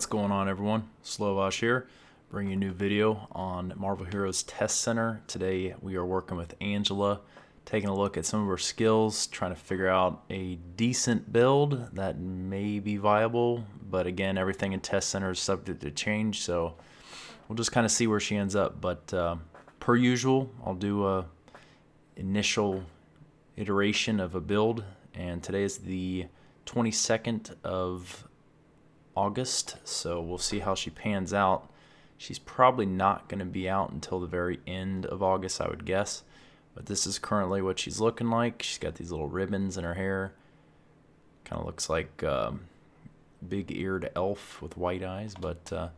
What's going on, everyone? Slovash here, bringing you a new video on Marvel Heroes Test Center. Today we are working with Angela, taking a look at some of her skills, trying to figure out a decent build that may be viable, but again, everything in Test Center is subject to change, so we'll just kind of see where she ends up. But per usual, I'll do a initial iteration of a build, and today is the 22nd of August, so we'll see how she pans out. She's probably not going to be out until the very end of August, I would guess, but this is currently what she's looking like. She's got these little ribbons in her hair, kind of looks like big-eared elf with white eyes, but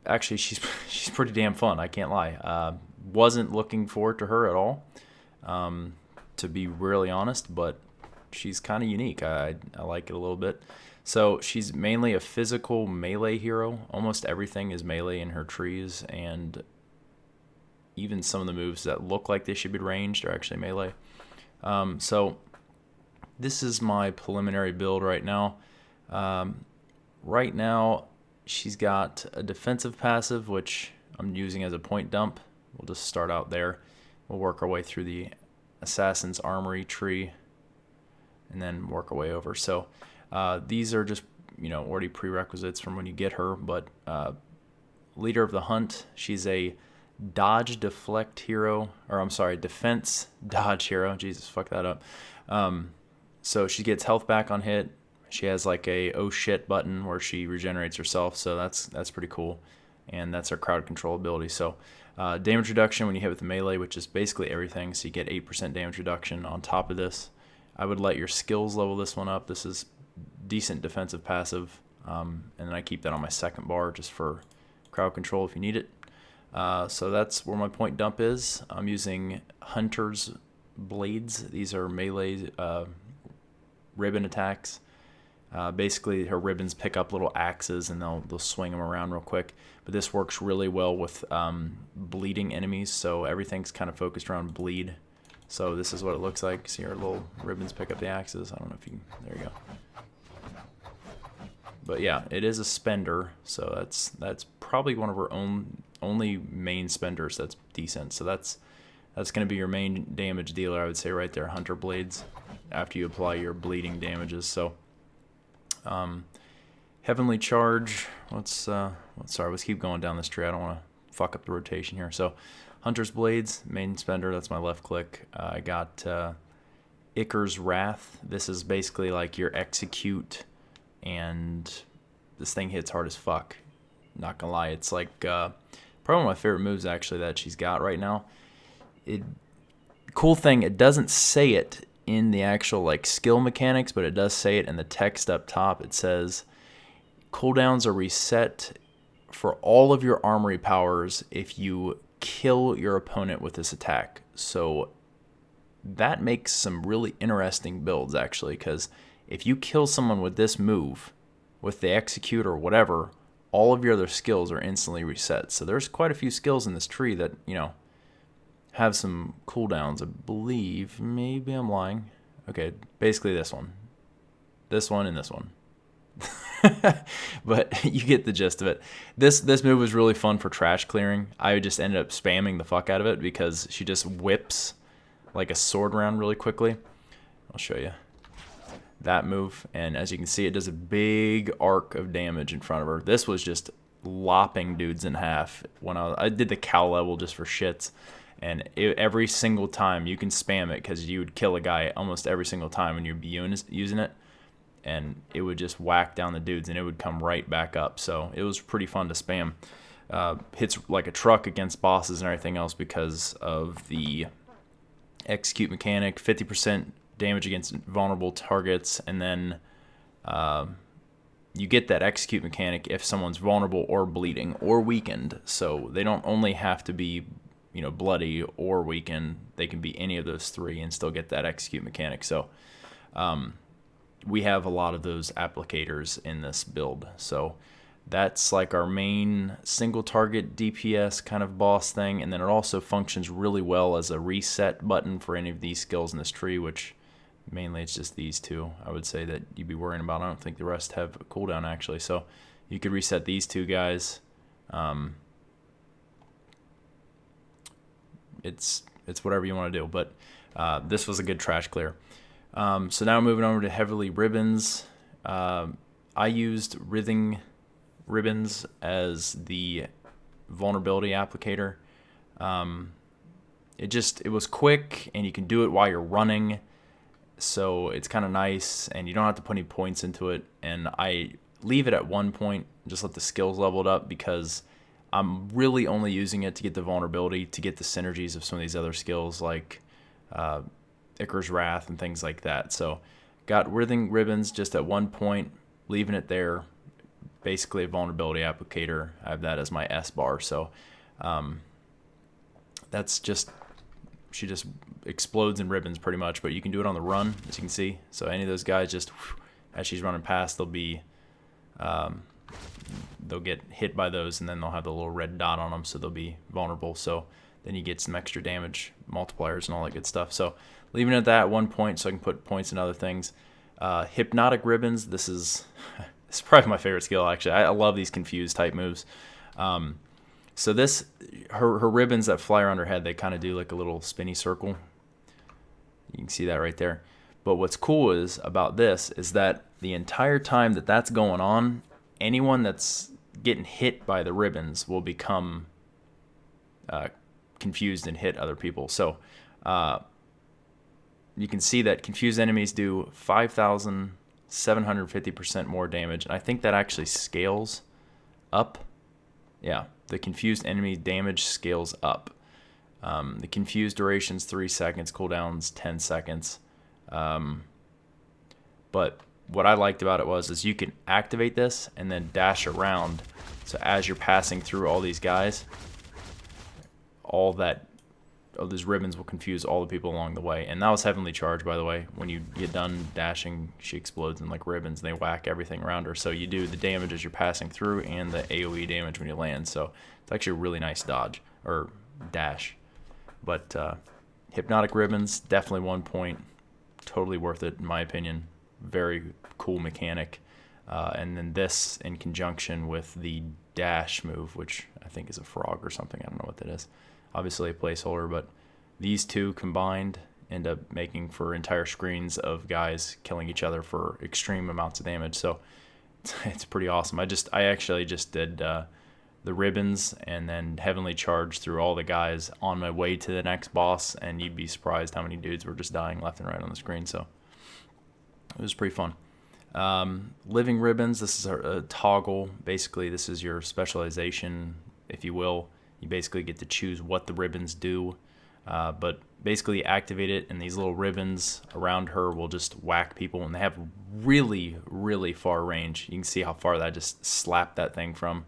actually she's pretty damn fun, I can't lie. Wasn't looking forward to her at all, to be really honest, but she's kind of unique. I like it a little bit. So she's mainly a physical melee hero. Almost everything is melee in her trees, and even some of the moves that look like they should be ranged are actually melee. So this is my preliminary build right now. Right now she's got a defensive passive, which I'm using as a point dump. We'll just start out there. We'll work our way through the Assassin's Armory tree and then work our way over. So these are just, already prerequisites from when you get her, but leader of the hunt, she's a dodge deflect hero, or I'm sorry, defense dodge hero. Jesus, fuck that up. So she gets health back on hit. She has like a oh shit button where she regenerates herself, so that's pretty cool, and that's her crowd control ability. So damage reduction when you hit with the melee, which is basically everything, so you get 8% damage reduction on top of this. I would let your skills level this one up. This is decent defensive passive, and then I keep that on my second bar just for crowd control if you need it. So that's where my point dump is. I'm using Hunter's Blades. These are melee ribbon attacks. Basically, her ribbons pick up little axes and they'll swing them around real quick. But this works really well with bleeding enemies, so everything's kind of focused around bleed. So this is what it looks like. See, our little ribbons pick up the axes. I don't know if you can, there you go. But yeah, it is a spender, so that's probably one of her only main spenders that's decent. So that's going to be your main damage dealer, I would say, right there, Hunter Blades, after you apply your bleeding damages. So Heavenly Charge, let's keep going down this tree. I don't want to fuck up the rotation here. So Hunter's Blades, main spender, that's my left click. I got Icar's Wrath. This is basically like your execute, and this thing hits hard as fuck. Not gonna lie, it's like probably one of my favorite moves actually that she's got right now. Cool thing, it doesn't say it in the actual like skill mechanics, but it does say it in the text up top. It says cooldowns are reset for all of your armory powers if you kill your opponent with this attack. So that makes some really interesting builds actually, because if you kill someone with this move, with the execute or whatever, all of your other skills are instantly reset. So there's quite a few skills in this tree that, have some cooldowns. I believe, maybe I'm lying. Okay, basically this one, and this one. But you get the gist of it. This move was really fun for trash clearing. I just ended up spamming the fuck out of it because she just whips like a sword round really quickly. I'll show you that move, and as you can see, it does a big arc of damage in front of her. This was just lopping dudes in half when I did the cow level just for shits, and every single time you can spam it because you would kill a guy almost every single time when you'd be using it, and it would just whack down the dudes and it would come right back up. So it was pretty fun to spam. Hits like a truck against bosses and everything else because of the execute mechanic, 50% damage against vulnerable targets, and then you get that execute mechanic if someone's vulnerable or bleeding or weakened. So they don't only have to be bloody or weakened, they can be any of those three and still get that execute mechanic. So we have a lot of those applicators in this build, so that's like our main single target DPS kind of boss thing, and then it also functions really well as a reset button for any of these skills in this tree, which Mainly it's just these two I would say that you'd be worrying about. I don't think the rest have a cooldown actually. So you could reset these two guys. It's whatever you want to do, but this was a good trash clear. So now moving over to Heavily Ribbons. I used Writhing Ribbons as the vulnerability applicator. It was quick, and you can do it while you're running, so it's kind of nice, and you don't have to put any points into it. And I leave it at 1 point, just let the skills leveled up, because I'm really only using it to get the vulnerability, to get the synergies of some of these other skills like Icar's Wrath and things like that. So got Writhing Ribbons just at 1 point, leaving it there, basically a vulnerability applicator. I have that as my S bar. So that's just, she just explodes in ribbons pretty much, but you can do it on the run, as you can see. So any of those guys, just as she's running past, they'll get hit by those, and then they'll have the little red dot on them, so they'll be vulnerable. So then you get some extra damage multipliers and all that good stuff. So leaving it at that at 1 point, so I can put points in other things. Hypnotic Ribbons, this is probably my favorite skill, actually. I love these confused type moves. So this, her ribbons that fly around her head, they kind of do like a little spinny circle. You can see that right there. But what's cool is about this is that the entire time that that's going on, anyone that's getting hit by the ribbons will become confused and hit other people. So you can see that confused enemies do 5,750% more damage, and I think that actually scales up. Yeah, the confused enemy damage scales up. The confused duration's 3 seconds, cooldown's 10 seconds. But what I liked about it is you can activate this and then dash around. So as you're passing through all these guys, all these ribbons will confuse all the people along the way. And that was Heavenly Charge, by the way. When you get done dashing, she explodes in like ribbons, and they whack everything around her. So you do the damage as you're passing through and the AoE damage when you land. So it's actually a really nice dodge, or dash. But Hypnotic Ribbons, definitely 1 point. Totally worth it, in my opinion. Very cool mechanic. And then this in conjunction with the dash move, which I think is a frog or something. I don't know what that is. Obviously a placeholder, but these two combined end up making for entire screens of guys killing each other for extreme amounts of damage. So it's pretty awesome. I actually just did the ribbons and then Heavenly Charge through all the guys on my way to the next boss, and you'd be surprised how many dudes were just dying left and right on the screen. So it was pretty fun. Living Ribbons, this is a toggle. Basically, this is your specialization, if you will. You basically get to choose what the ribbons do, but basically activate it, and these little ribbons around her will just whack people, and they have really, really far range. You can see how far that just slapped that thing from.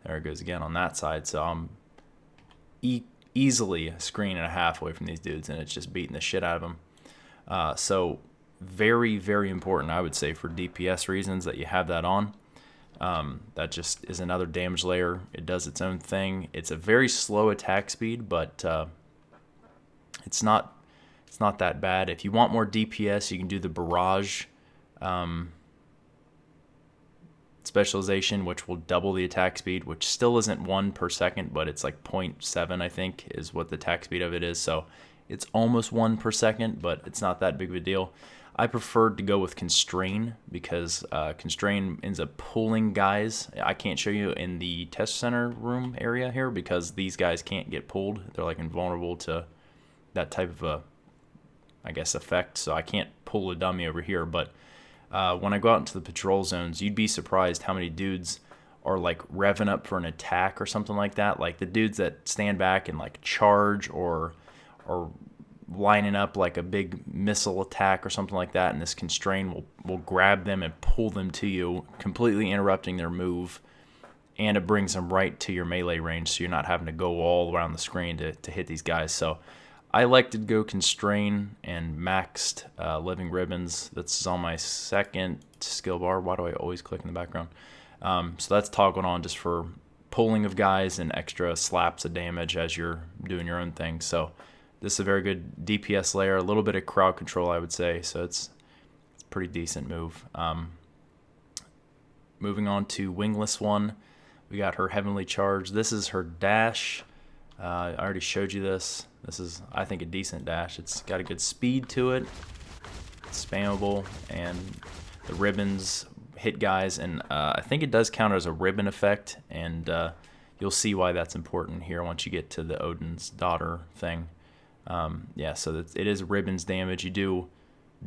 There it goes again on that side. So I'm easily a screen and a half away from these dudes, and it's just beating the shit out of them. So very, very important, I would say, for DPS reasons that you have that on. That just is another damage layer. It does its own thing. It's a very slow attack speed, but it's not that bad. If you want more DPS, you can do the Barrage specialization, which will double the attack speed, which still isn't 1 per second, but it's like 0.7, I think, is what the attack speed of it is. So it's almost 1 per second, but it's not that big of a deal. I preferred to go with Constrain because Constrain ends up pulling guys. I can't show you in the test center room area here because these guys can't get pulled. They're like invulnerable to that type of a, I guess, effect. So I can't pull a dummy over here. But when I go out into the patrol zones, you'd be surprised how many dudes are like revving up for an attack or something like that. Like the dudes that stand back and like charge or lining up like a big missile attack or something like that, and this Constrain will grab them and pull them to you, completely interrupting their move, and it brings them right to your melee range, so you're not having to go all around the screen to hit these guys. So I like to go Constrain and maxed Living Ribbons. That's on my second skill bar. Why do I always click in the background? So that's toggling on just for pulling of guys and extra slaps of damage as you're doing your own thing. So This is a very good DPS layer, a little bit of crowd control, I would say. So it's a pretty decent move. Moving on to Wingless One, we got her Heavenly Charge. This is her dash. I already showed you this. This is, I think, a decent dash. It's got a good speed to it. It's spammable, and the ribbons hit guys, and I think it does count as a ribbon effect, and you'll see why that's important here once you get to the Odin's daughter thing. Yeah, so it is ribbons damage. You do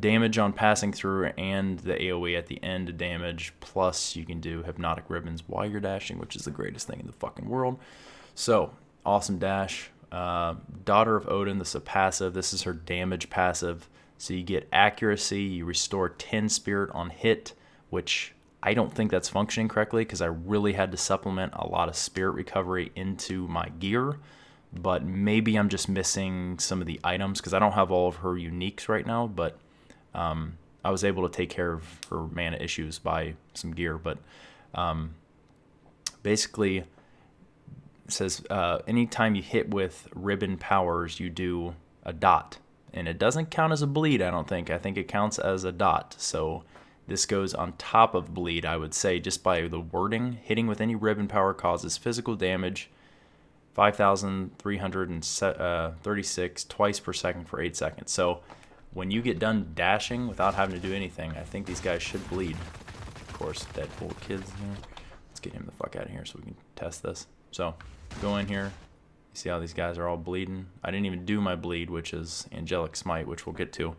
damage on passing through and the AoE at the end of damage, plus you can do hypnotic ribbons while you're dashing, which is the greatest thing in the fucking world. So, awesome dash. Daughter of Odin, this is a passive. This is her damage passive. So you get accuracy, you restore 10 spirit on hit, which I don't think that's functioning correctly because I really had to supplement a lot of spirit recovery into my gear. But maybe I'm just missing some of the items because I don't have all of her uniques right now. But I was able to take care of her mana issues by some gear. But basically, it says anytime you hit with ribbon powers, you do a dot. And it doesn't count as a bleed, I don't think. I think it counts as a dot. So this goes on top of bleed, I would say, just by the wording. Hitting with any ribbon power causes physical damage, 5,336 twice per second for 8 seconds. So when you get done dashing without having to do anything, I think these guys should bleed. Of course, Deadpool kids here. Let's get him the fuck out of here so we can test this. So go in here. You see how these guys are all bleeding? I didn't even do my bleed, which is Angelic Smite, which we'll get to.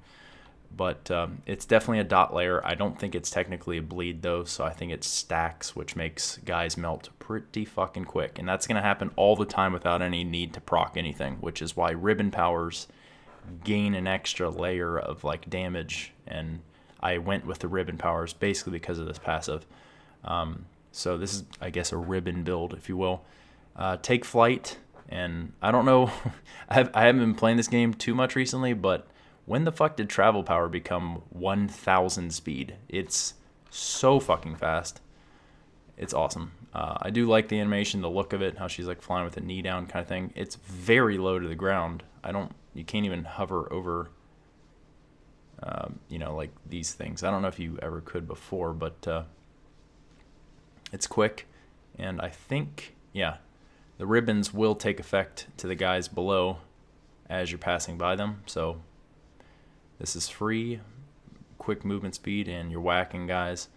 But it's definitely a dot layer. I don't think it's technically a bleed, though, so I think it stacks, which makes guys melt pretty fucking quick. And that's going to happen all the time without any need to proc anything, which is why ribbon powers gain an extra layer of like damage. And I went with the ribbon powers basically because of this passive. So this is, I guess, a ribbon build, if you will. Take Flight. And I don't know, I haven't been playing this game too much recently, but when the fuck did travel power become 1,000 speed? It's so fucking fast. It's awesome. I do like the animation, the look of it, how she's like flying with a knee down kind of thing. It's very low to the ground. You can't even hover over, like these things. I don't know if you ever could before, but it's quick. And I think, yeah, the ribbons will take effect to the guys below as you're passing by them. So this is free, quick movement speed, and you're whacking guys.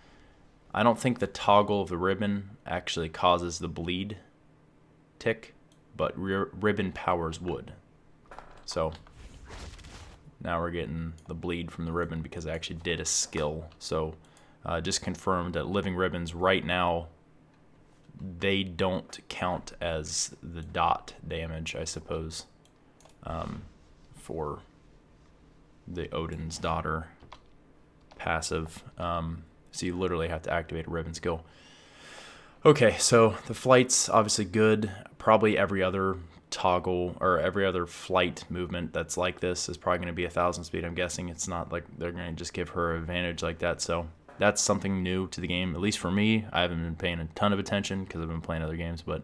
I don't think the toggle of the ribbon actually causes the bleed tick, but ribbon powers would. So now we're getting the bleed from the ribbon because I actually did a skill. So just confirmed that living ribbons right now, they don't count as the dot damage, I suppose, for the Odin's daughter passive. So you literally have to activate a ribbon skill. Okay, so the flight's obviously good. Probably every other toggle or every other flight movement that's like this is probably going to be 1,000 speed. I'm guessing it's not like they're going to just give her advantage like that. So that's something new to the game, at least for me. I haven't been paying a ton of attention because I've been playing other games, but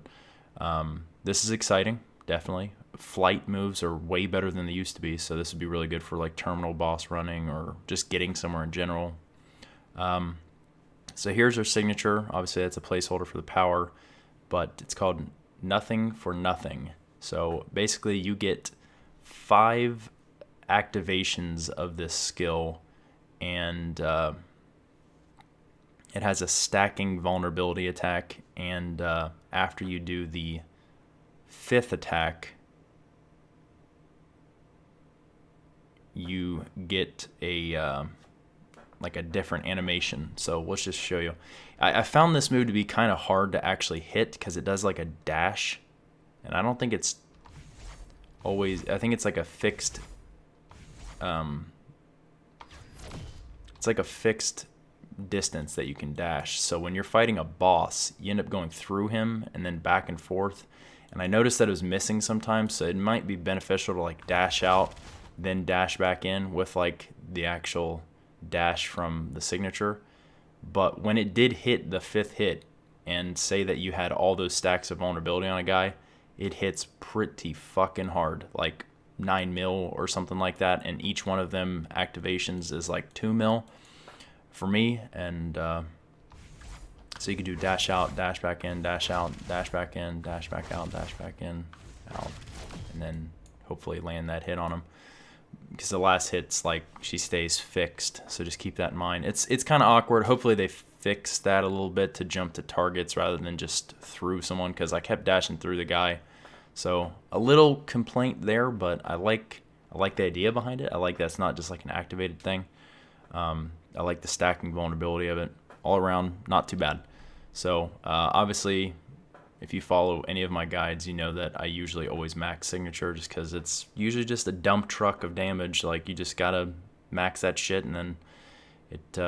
this is exciting, definitely. Flight moves are way better than they used to be, so this would be really good for like terminal boss running or just getting somewhere in general. So here's her signature. Obviously, that's a placeholder for the power, but it's called Nothing for Nothing. So basically, you get 5 activations of this skill, and it has a stacking vulnerability attack, and after you do the 5th attack, you get a like a different animation. So let's just show you. I found this move to be kind of hard to actually hit because it does like a dash, and I don't think it's always. I think it's like a fixed. It's like a fixed distance that you can dash. So when you're fighting a boss, you end up going through him and then back and forth. And I noticed that it was missing sometimes, so it might be beneficial to like dash out, then dash back in with like the actual dash from the signature. But when it did hit the 5th hit, and say that you had all those stacks of vulnerability on a guy, it hits pretty fucking hard. Like 9 mil or something like that, and each one of them activations is like 2 mil for me. And so you can do dash out, dash back in, dash out, dash back in, dash back out, dash back in, out, and then hopefully land that hit on him. Because the last hit's like she stays fixed, so just keep that in mind. It's kind of awkward. Hopefully they fix that a little bit to jump to targets rather than just through someone, because I kept dashing through the guy. So a little complaint there, but I like the idea behind it. I like that's not just like an activated thing. I like the stacking vulnerability of it. All around, not too bad. So obviously, if you follow any of my guides, you know that I usually always max signature, just because it's usually just a dump truck of damage. Like, you just gotta max that shit, and then it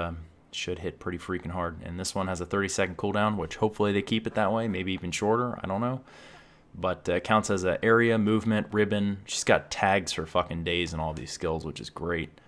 should hit pretty freaking hard. And this one has a 30-second cooldown, which hopefully they keep it that way, maybe even shorter. I don't know. But it counts as an area, movement, ribbon. She's got tags for fucking days in all these skills, which is great.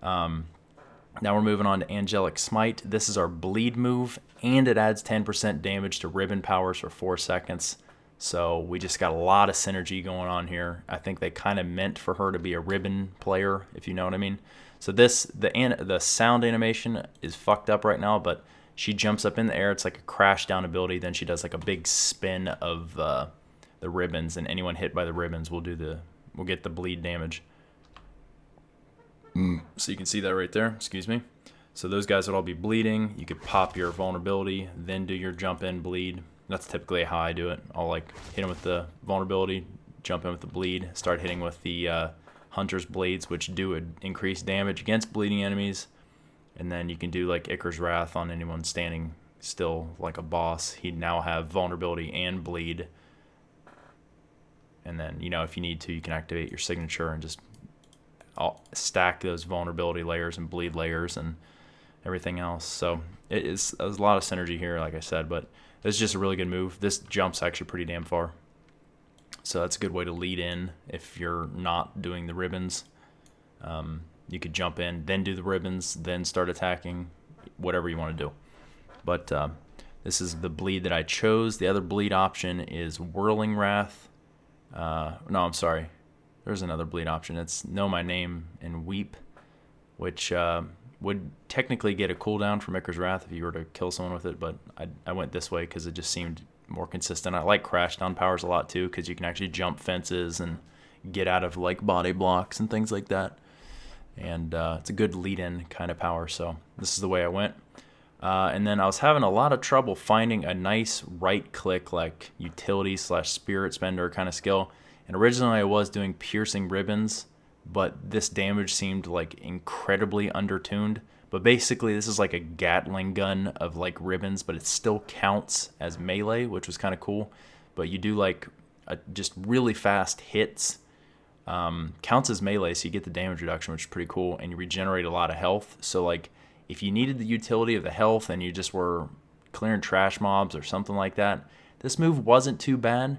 Now we're moving on to Angelic Smite. This is our bleed move, and it adds 10% damage to ribbon powers for 4 seconds. So we just got a lot of synergy going on here. I think they kind of meant for her to be a ribbon player, if you know what I mean. So the sound animation is fucked up right now, but she jumps up in the air. It's like a crash down ability. Then she does like a big spin of the ribbons, and anyone hit by the ribbons will get the bleed damage. So you can see that right there. Excuse me. So those guys would all be bleeding. You could pop your vulnerability, then do your jump in bleed. That's typically how I do it. I'll like hit them with the vulnerability, jump in with the bleed, start hitting with the Hunter's Blades, which do increase damage against bleeding enemies. And then you can do like Icar's Wrath on anyone standing still like a boss. He'd now have vulnerability and bleed. And then, if you need to, you can activate your signature and just stack those vulnerability layers and bleed layers and everything else. So there's a lot of synergy here, like I said, but it's just a really good move. This jumps actually pretty damn far. So that's a good way to lead in if you're not doing the ribbons. You could jump in, then do the ribbons, then start attacking, whatever you want to do. But this is the bleed that I chose. The other bleed option is Whirling Wrath. No, I'm sorry. There's another bleed option. It's Know My Name and Weep, which would technically get a cooldown from Icar's Wrath if you were to kill someone with it, but I went this way because it just seemed more consistent. I like crash down powers a lot too, because you can actually jump fences and get out of like body blocks and things like that. And it's a good lead-in kind of power, so this is the way I went. And then I was having a lot of trouble finding a nice right-click like utility/spirit spender kind of skill. And originally I was doing piercing ribbons, but this damage seemed like incredibly undertuned. But basically this is like a Gatling gun of like ribbons, but it still counts as melee, which was kind of cool. But you do like just really fast hits. Counts as melee, so you get the damage reduction, which is pretty cool, and you regenerate a lot of health. So like if you needed the utility of the health and you just were clearing trash mobs or something like that, this move wasn't too bad.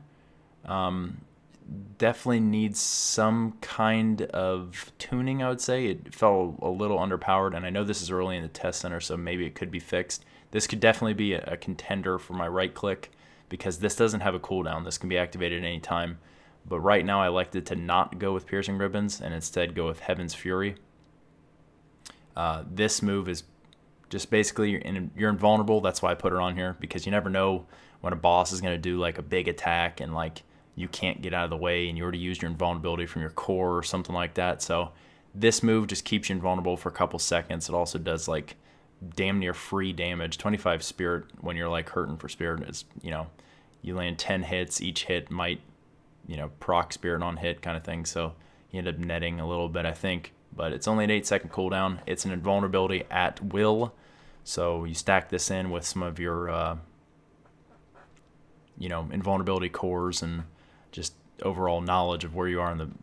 Definitely needs some kind of tuning, I would say. It felt a little underpowered, and I know this is early in the test center, so maybe it could be fixed. This could definitely be a contender for my right click, because this doesn't have a cooldown. This can be activated at any time. But right now I elected to not go with Piercing Ribbons and instead go with Heaven's Fury. This move is just basically you're invulnerable. That's why I put it on here, because you never know when a boss is going to do like a big attack and like you can't get out of the way and you already used your invulnerability from your core or something like that. So this move just keeps you invulnerable for a couple seconds. It also does like damn near free damage. 25 spirit when you're like hurting for spirit is, you land 10 hits. Each hit might, proc spirit on hit kind of thing. So you end up netting a little bit, I think. But it's only an 8-second cooldown. It's an invulnerability at will. So you stack this in with some of your, invulnerability cores and just overall knowledge of where you are in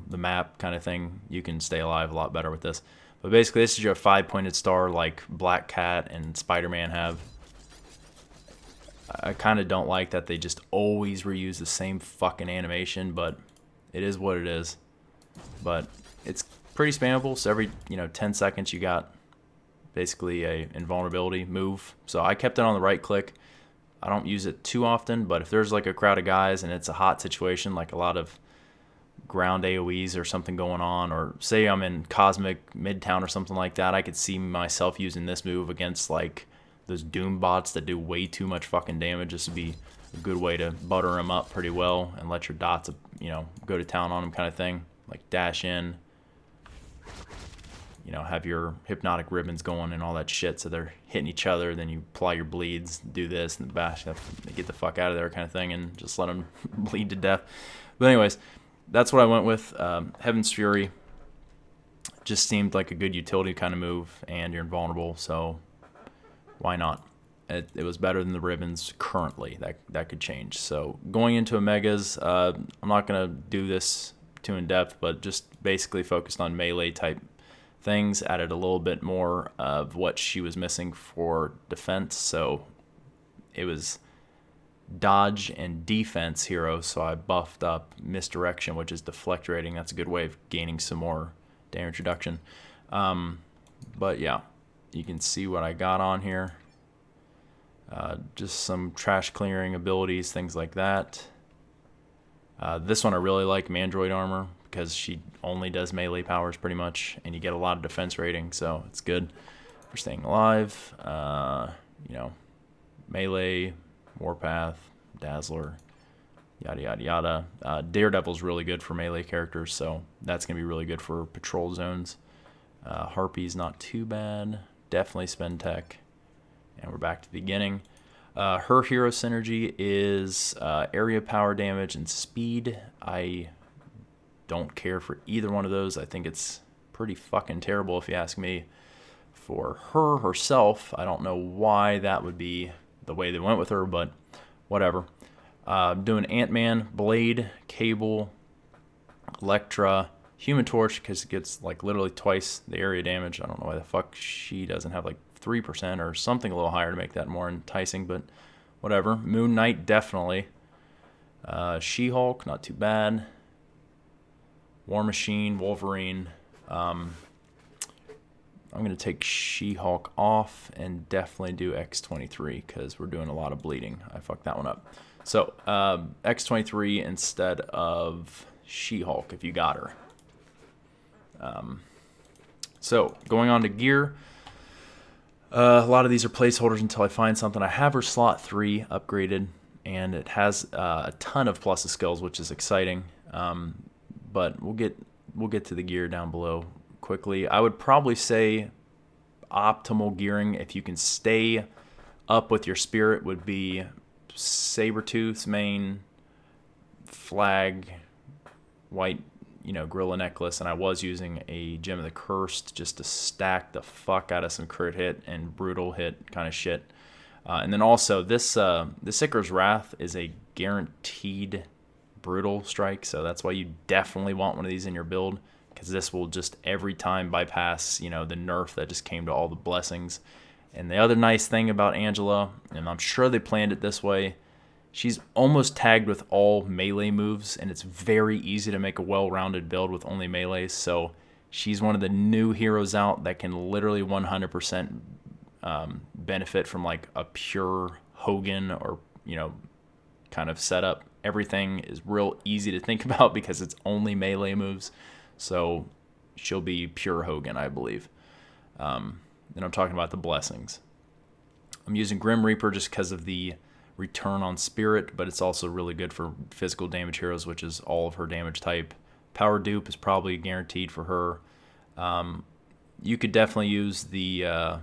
the map kind of thing. You can stay alive a lot better with this. But basically, this is your 5-pointed star like Black Cat and Spider-Man have. I kind of don't like that they just always reuse the same fucking animation, but it is what it is. But it's pretty spammable, so every 10 seconds you got basically a invulnerability move. So I kept it on the right click. I don't use it too often, but if there's like a crowd of guys and it's a hot situation, like a lot of ground AoEs or something going on, or say I'm in Cosmic Midtown or something like that, I could see myself using this move against like those Doom bots that do way too much fucking damage. This would be a good way to butter them up pretty well and let your dots, you know, go to town on them kind of thing. Like dash in, you know, have your hypnotic ribbons going and all that shit so they're hitting each other. Then you apply your bleeds, do this, and bash, get the fuck out of there kind of thing, and just let them bleed to death. But anyways, that's what I went with. Heaven's Fury just seemed like a good utility kind of move, and you're invulnerable, so why not? It was better than the ribbons currently. That could change. So going into Omegas, I'm not going to do this too in depth, but just basically focused on melee type things, added a little bit more of what she was missing for defense. So it was dodge and defense heroes, so I buffed up misdirection, which is deflect rating. That's a good way of gaining some more damage reduction. But yeah, you can see what I got on here. Just some trash clearing abilities, things like that. This one I really like, Mandroid Armor, because she only does melee powers pretty much, and you get a lot of defense rating, so it's good for staying alive. You know, melee, Warpath, Dazzler, yada yada yada. Daredevil's really good for melee characters, so that's gonna be really good for patrol zones. Harpy's not too bad. Definitely spend tech. And we're back to the beginning. Her hero synergy is area power damage and speed. I don't care for either one of those. I think it's pretty fucking terrible if you ask me. For her herself, I don't know why that would be the way they went with her, but whatever. Doing Ant-Man, Blade, Cable, Elektra, Human Torch, because it gets like literally twice the area damage. I don't know why the fuck she doesn't have like 3% or something a little higher to make that more enticing, but whatever. Moon Knight, definitely. She-Hulk, not too bad. War Machine, Wolverine. I'm going to take She-Hulk off and definitely do X-23 because we're doing a lot of bleeding. I fucked that one up. So X-23 instead of She-Hulk if you got her. So going on to gear. A lot of these are placeholders until I find something. I have her slot 3 upgraded, and it has a ton of pluses skills, which is exciting. But we'll get to the gear down below quickly. I would probably say optimal gearing, if you can stay up with your spirit, would be Sabretooth's main, flag, white, you know, gorilla necklace, and I was using a Gem of the Cursed just to stack the fuck out of some crit hit and brutal hit kind of shit. And then also this Icarus Wrath is a guaranteed brutal strike, so that's why you definitely want one of these in your build, because this will just every time bypass, you know, the nerf that just came to all the blessings. And the other nice thing about Angela, and I'm sure they planned it this way, she's almost tagged with all melee moves, and it's very easy to make a well-rounded build with only melees. So she's one of the new heroes out that can literally 100% benefit from like a pure Hogan or, you know, kind of setup. Everything is real easy to think about because it's only melee moves. So she'll be pure Hogan, I believe. And I'm talking about the blessings. I'm using Grim Reaper just because of the return on spirit, but it's also really good for physical damage heroes, which is all of her damage type. Power dupe is probably guaranteed for her. You could definitely use the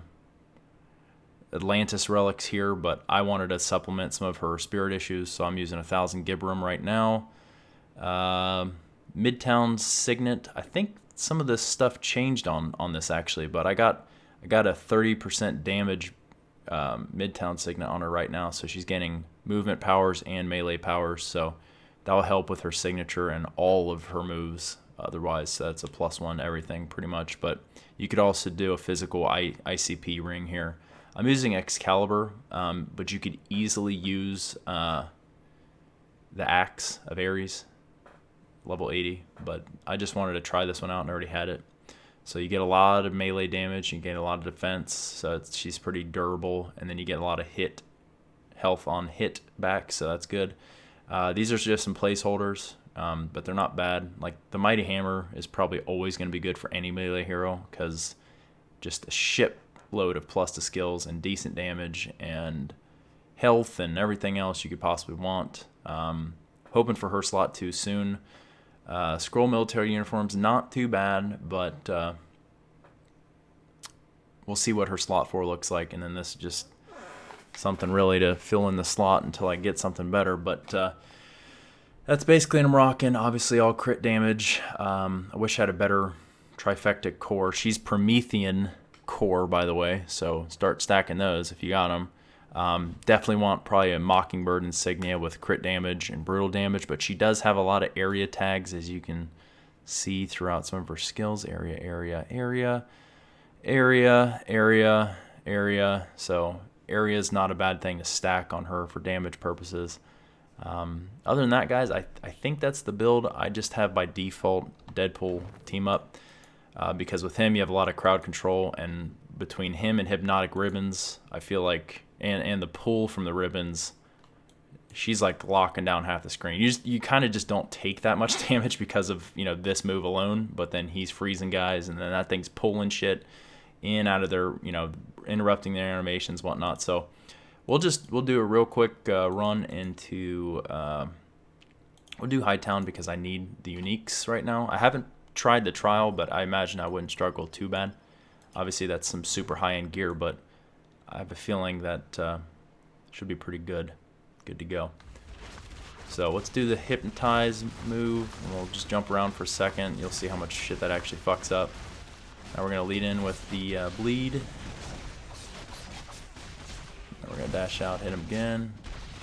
Atlantis relics here, but I wanted to supplement some of her spirit issues, so I'm using 1,000 Gibram right now. Midtown Signet, I think some of this stuff changed on this actually, but I got a 30% damage Midtown Signet on her right now, so she's getting movement powers and melee powers, so that will help with her signature and all of her moves. Otherwise, that's a +1 everything pretty much, but you could also do a physical ICP ring here. I'm using Excalibur, but you could easily use the Axe of Ares, level 80, but I just wanted to try this one out and already had it. So you get a lot of melee damage, you get a lot of defense, so she's pretty durable, and then you get a lot of health on hit back, so that's good. These are just some placeholders. but they're not bad. Like the Mighty Hammer is probably always going to be good for any melee hero because just a shipload of plus to skills and decent damage and health and everything else you could possibly want. Hoping for her slot 2 soon. Scroll military uniforms, not too bad, but we'll see what her slot 4 looks like, and then this is just something really to fill in the slot until I get something better. But that's basically what I'm rocking. Obviously all crit damage. I wish I had a better trifecta core. She's Promethean core, by the way, so start stacking those if you got them. Definitely want probably a Mockingbird insignia with crit damage and brutal damage, but she does have a lot of area tags, as you can see throughout some of her skills. Area. So area is not a bad thing to stack on her for damage purposes. Other than that, guys, I think that's the build. I just have by default Deadpool team up because with him you have a lot of crowd control, and between him and Hypnotic Ribbons, I feel like and the pull from the ribbons, she's like locking down half the screen. You kind of just don't take that much damage because of, you know, this move alone, but then he's freezing guys, and then that thing's pulling shit in out of their, you know, interrupting their animations, whatnot. So we'll do a real quick run into we'll do Hightown because I need the uniques right now. I haven't tried the trial, but I imagine I wouldn't struggle too bad. Obviously that's some super high-end gear, but I have a feeling that should be pretty good to go. So let's do the Hypnotize move, and we'll just jump around for a second. You'll see how much shit that actually fucks up. Now we're going to lead in with the Bleed. And we're going to dash out, hit him again.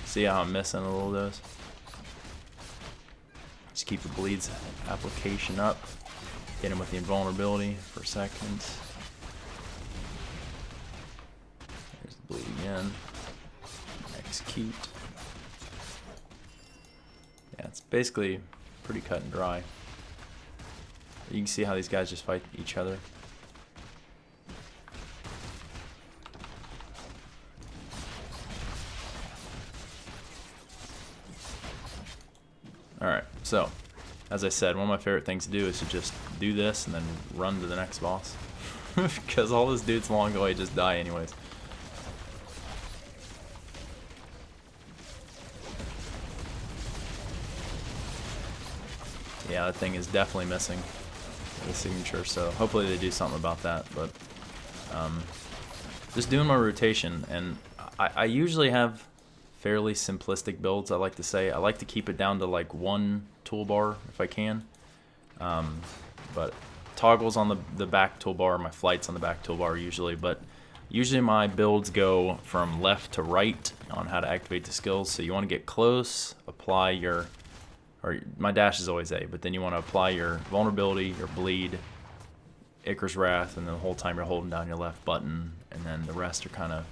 See how I'm missing a little of those? Just keep the Bleed's application up. Hit him with the invulnerability for a second. There's the Bleed again. Execute. Yeah, it's basically pretty cut and dry. You can see how these guys just fight each other. Alright, so, as I said, one of my favorite things to do is to just do this and then run to the next boss. Because all those dudes along the way just die anyways. Yeah, that thing is definitely missing the signature, so hopefully they do something about that. But just doing my rotation, and I usually have fairly simplistic builds. I like to say I like to keep it down to like one toolbar if I can, but toggles on the back toolbar, my flights on the back toolbar usually, but usually my builds go from left to right on how to activate the skills. So you want to get close, apply your, or my dash is always A, but then you want to apply your vulnerability, your bleed, Icarus Wrath, and the whole time you're holding down your left button, and then the rest are kind of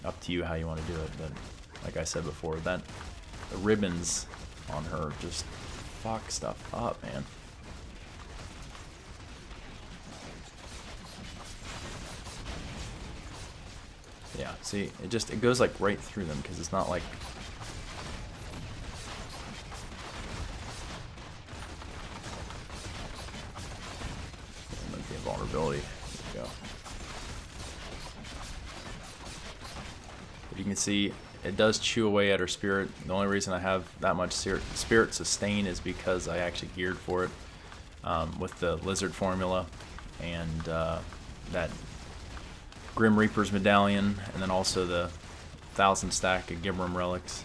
up to you how you want to do it. But like I said before, the ribbons on her just fuck stuff up, man. Yeah, see, it goes like right through them because it's not like the invulnerability. There you go. But you can see it does chew away at her spirit. The only reason I have that much spirit sustain is because I actually geared for it with the lizard formula and that Grim Reaper's medallion, and then also the 1,000 stack of Gibram relics.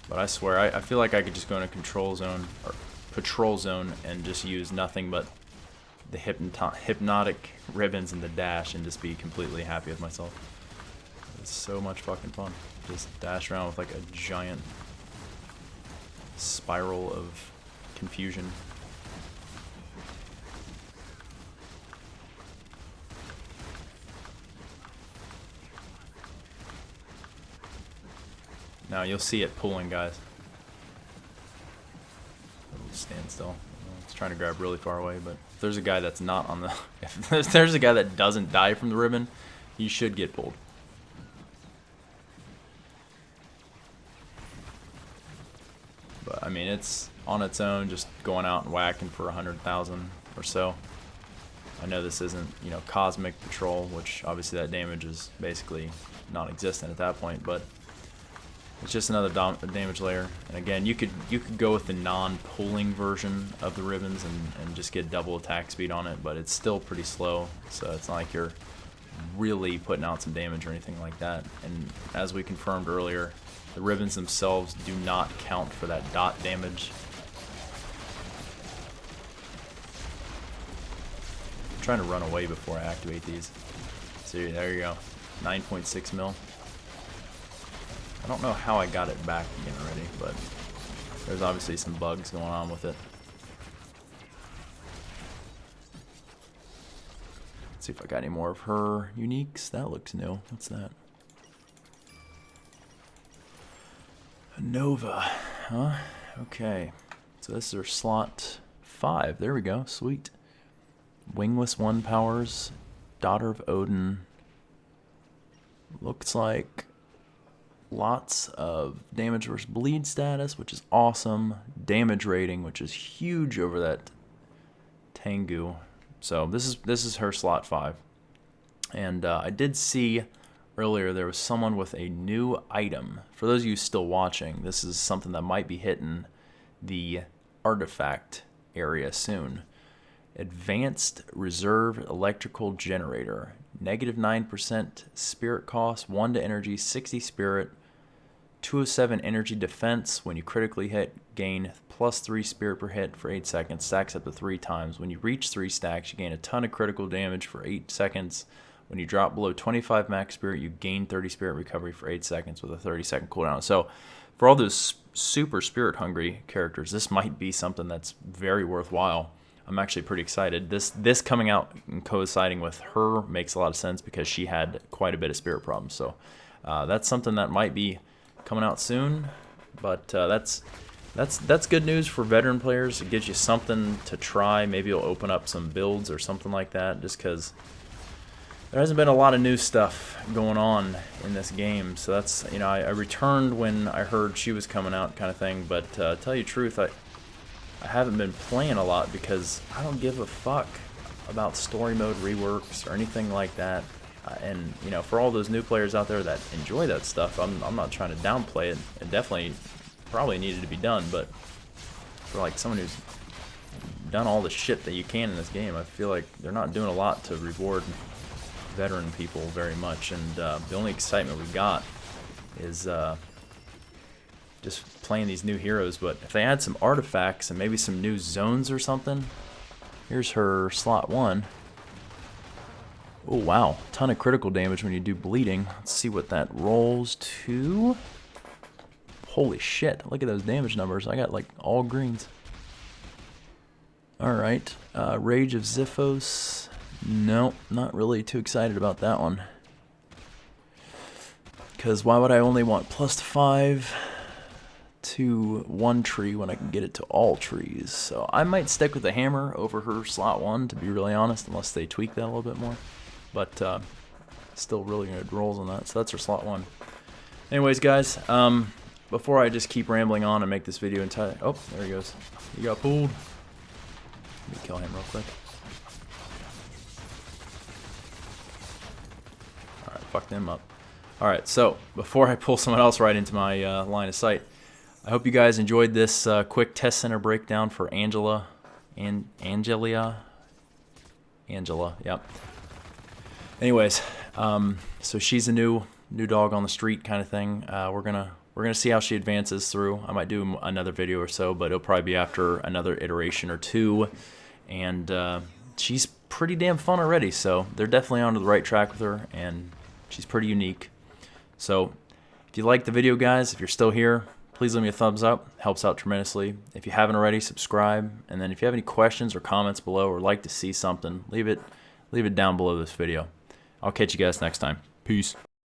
But I swear, I feel like I could just go in a control zone or patrol zone and just use nothing but the hypnotic ribbons and the dash and just be completely happy with myself. It's so much fucking fun. Just dash around with like a giant spiral of confusion. Now you'll see it pulling, guys. Stand still. It's trying to grab really far away, but if there's a guy that's not on the... If there's a guy that doesn't die from the ribbon, he should get pulled. But, I mean, it's on its own, just going out and whacking for 100,000 or so. I know this isn't, you know, Cosmic Patrol, which obviously that damage is basically non-existent at that point, but it's just another damage layer. And again, you could go with the non-pulling version of the ribbons and just get double attack speed on it, but it's still pretty slow, so it's not like you're really putting out some damage or anything like that. And as we confirmed earlier, the ribbons themselves do not count for that dot damage. I'm trying to run away before I activate these. See, there you go, 9.6 mil. I don't know how I got it back again already, but there's obviously some bugs going on with it. Let's see if I got any more of her uniques. That looks new. What's that? A Nova, huh? Okay. So this is her slot 5. There we go. Sweet. Wingless 1 powers. Daughter of Odin. Looks like lots of damage versus bleed status, which is awesome. Damage rating, which is huge over that Tengu. So this is her slot 5. And I did see earlier there was someone with a new item. For those of you still watching, this is something that might be hitting the artifact area soon. Advanced Reserve Electrical Generator. -9% spirit cost, 1 to energy, 60 spirit, 207 energy defense. When you critically hit, gain +3 spirit per hit for 8 seconds. Stacks up to 3 times. When you reach 3 stacks, you gain a ton of critical damage for 8 seconds. When you drop below 25 max spirit, you gain 30 spirit recovery for 8 seconds with a 30-second cooldown. So for all those super spirit hungry characters, this might be something that's very worthwhile. I'm actually pretty excited. This coming out and coinciding with her makes a lot of sense because she had quite a bit of spirit problems. So that's something that might be coming out soon. But that's good news for veteran players. It gives you something to try. Maybe it'll open up some builds or something like that, just because there hasn't been a lot of new stuff going on in this game. So that's, you know, I returned when I heard she was coming out, kind of thing. But tell you the truth, I haven't been playing a lot because I don't give a fuck about story mode reworks or anything like that. And, you know, for all those new players out there that enjoy that stuff, I'm not trying to downplay it. It definitely probably needed to be done, but for like someone who's done all the shit that you can in this game, I feel like they're not doing a lot to reward veteran people very much. And the only excitement we got is just playing these new heroes. But if they add some artifacts and maybe some new zones or something. Here's her slot 1. Oh wow, ton of critical damage when you do bleeding. Let's see what that rolls to. Holy shit, look at those damage numbers. I got like all greens. Alright, Rage of Xiphos. No, not really too excited about that one. Because why would I only want +5 to 1 tree when I can get it to all trees? So I might stick with the hammer over her slot 1, to be really honest, unless they tweak that a little bit more. But still really good rolls on that. So that's her slot 1. Anyways, guys, before I just keep rambling on and make this video entire... Oh, there he goes. He got pulled. Let me kill him real quick. Alright, fucked him up. Alright, so before I pull someone else right into my line of sight, I hope you guys enjoyed this quick test center breakdown for Angela. Angela, yep. Anyways, so she's a new dog on the street kind of thing. We're gonna see how she advances through. I might do another video or so, but it'll probably be after another iteration or two. And she's pretty damn fun already, so they're definitely on the right track with her, and she's pretty unique. So if you like the video, guys, if you're still here, please leave me a thumbs up. Helps out tremendously. If you haven't already, subscribe. And then if you have any questions or comments below or like to see something, leave it down below this video. I'll catch you guys next time. Peace.